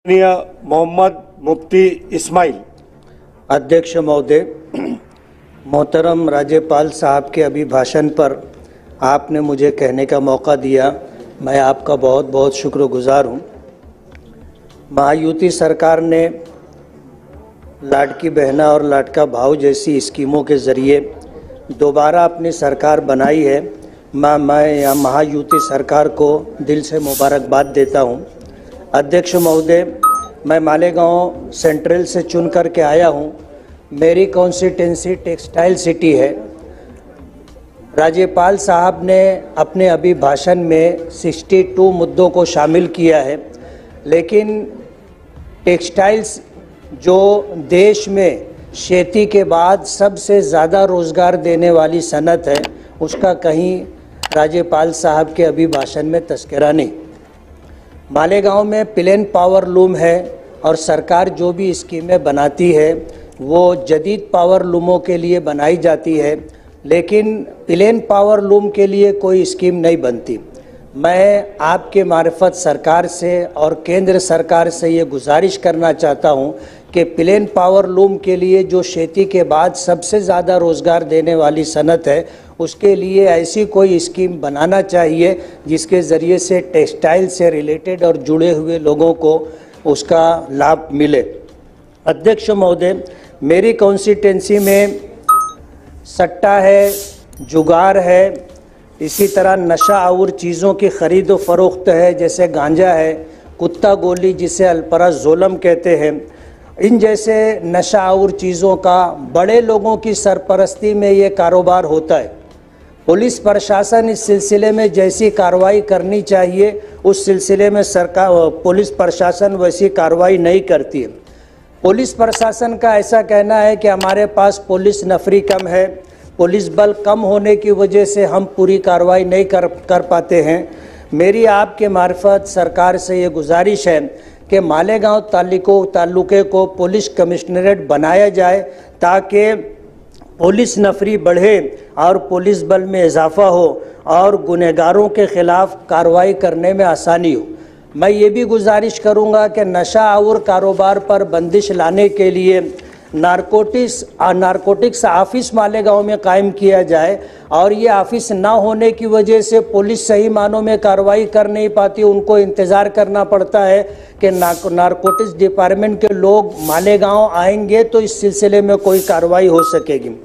मोहम्मद मुफ्ती इस्माइल। अध्यक्ष महोदय, मोहतरम राज्यपाल साहब के अभिभाषण पर आपने मुझे कहने का मौका दिया, मैं आपका बहुत बहुत शुक्रगुजार हूँ। महायुति सरकार ने लाडकी बहना और लाडका भाऊ जैसी स्कीमों के ज़रिए दोबारा अपनी सरकार बनाई है। मैं यहाँ महायुति सरकार को दिल से मुबारकबाद देता हूँ। अध्यक्ष महोदय, मैं मालेगांव सेंट्रल से चुन करके आया हूँ। मेरी कॉन्स्टिट्यूंसी टेक्सटाइल सिटी है। राज्यपाल साहब ने अपने अभिभाषण में 62 मुद्दों को शामिल किया है, लेकिन टेक्सटाइल्स जो देश में खेती के बाद सबसे ज़्यादा रोज़गार देने वाली सनत है, उसका कहीं राज्यपाल साहब के अभिभाषण में तस्करा नहीं। मालेगांव में प्लेन पावर लूम है और सरकार जो भी स्कीमें बनाती है वो जदीद पावर लूमों के लिए बनाई जाती है, लेकिन प्लेन पावर लूम के लिए कोई स्कीम नहीं बनती। मैं आपके मार्फत सरकार से और केंद्र सरकार से ये गुजारिश करना चाहता हूँ कि प्लेन पावर लूम के लिए जो खेती के बाद सबसे ज़्यादा रोज़गार देने वाली सनत है, उसके लिए ऐसी कोई स्कीम बनाना चाहिए जिसके ज़रिए से टेक्सटाइल से रिलेटेड और जुड़े हुए लोगों को उसका लाभ मिले। अध्यक्ष महोदय, मेरी कॉन्स्टिट्यूंसी में सट्टा है, जुगार है, इसी तरह नशा और चीज़ों की ख़रीद व फरोख्त है, जैसे गांजा है, कुत्ता गोली जिसे अल्पराज़ोलम कहते हैं। इन जैसे नशा और चीज़ों का बड़े लोगों की सरपरस्ती में ये कारोबार होता है। पुलिस प्रशासन इस सिलसिले में जैसी कार्रवाई करनी चाहिए उस सिलसिले में पुलिस प्रशासन वैसी कार्रवाई नहीं करती है। पुलिस प्रशासन का ऐसा कहना है कि हमारे पास पुलिस नफरी कम है, पुलिस बल कम होने की वजह से हम पूरी कार्रवाई नहीं कर पाते हैं। मेरी आपके मार्फत सरकार से ये गुजारिश है कि मालेगांव तालुके को पुलिस कमिश्नरेट बनाया जाए ताकि पुलिस नफरी बढ़े और पुलिस बल में इजाफा हो और गुनहगारों के ख़िलाफ़ कार्रवाई करने में आसानी हो। मैं ये भी गुजारिश करूँगा कि नशा और कारोबार पर बंदिश लाने के लिए नारकोटिक्स ऑफिस मालेगांव में कायम किया जाए, और ये ऑफिस ना होने की वजह से पुलिस सही मानों में कार्रवाई कर नहीं पाती। उनको इंतज़ार करना पड़ता है कि नारकोटिक्स डिपार्टमेंट के लोग मालेगांव आएंगे तो इस सिलसिले में कोई कार्रवाई हो सकेगी।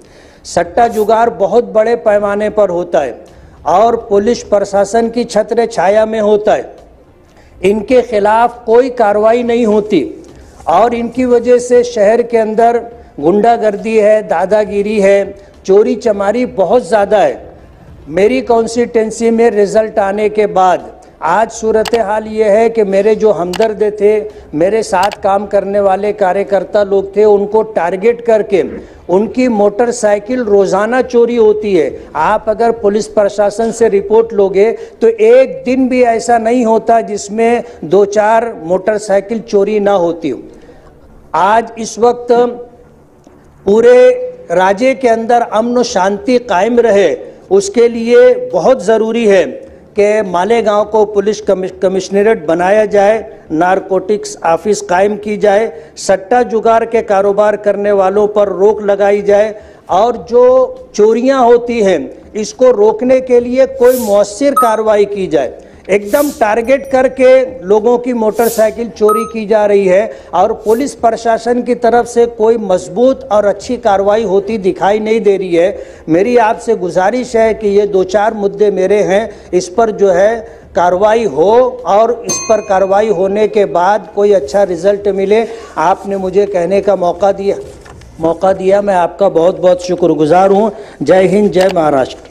सट्टा जुगार बहुत बड़े पैमाने पर होता है और पुलिस प्रशासन की छत्र छाया में होता है। इनके खिलाफ कोई कार्रवाई नहीं होती और इनकी वजह से शहर के अंदर गुंडागर्दी है, दादागिरी है, चोरी चमारी बहुत ज़्यादा है। मेरी कॉन्स्टिट्यूंसी में रिज़ल्ट आने के बाद आज सूरत हाल ये है कि मेरे जो हमदर्द थे, मेरे साथ काम करने वाले कार्यकर्ता लोग थे, उनको टारगेट करके उनकी मोटरसाइकिल रोज़ाना चोरी होती है। आप अगर पुलिस प्रशासन से रिपोर्ट लोगे तो एक दिन भी ऐसा नहीं होता जिसमें 2-4 मोटरसाइकिल चोरी ना होती हो। आज इस वक्त पूरे राज्य के अंदर अमन और शांति कायम रहे, उसके लिए बहुत ज़रूरी है कि मालेगांव को पुलिस कमिश्नरेट बनाया जाए, नारकोटिक्स ऑफिस कायम की जाए, सट्टा जुगार के कारोबार करने वालों पर रोक लगाई जाए और जो चोरियां होती हैं इसको रोकने के लिए कोई मौसर कार्रवाई की जाए। एकदम टारगेट करके लोगों की मोटरसाइकिल चोरी की जा रही है और पुलिस प्रशासन की तरफ से कोई मजबूत और अच्छी कार्रवाई होती दिखाई नहीं दे रही है। मेरी आपसे गुजारिश है कि ये 2-4 मुद्दे मेरे हैं, इस पर जो है कार्रवाई हो और इस पर कार्रवाई होने के बाद कोई अच्छा रिजल्ट मिले। आपने मुझे कहने का मौका दिया, मैं आपका बहुत बहुत शुक्रगुजार हूँ। जय हिंद, जय महाराष्ट्र।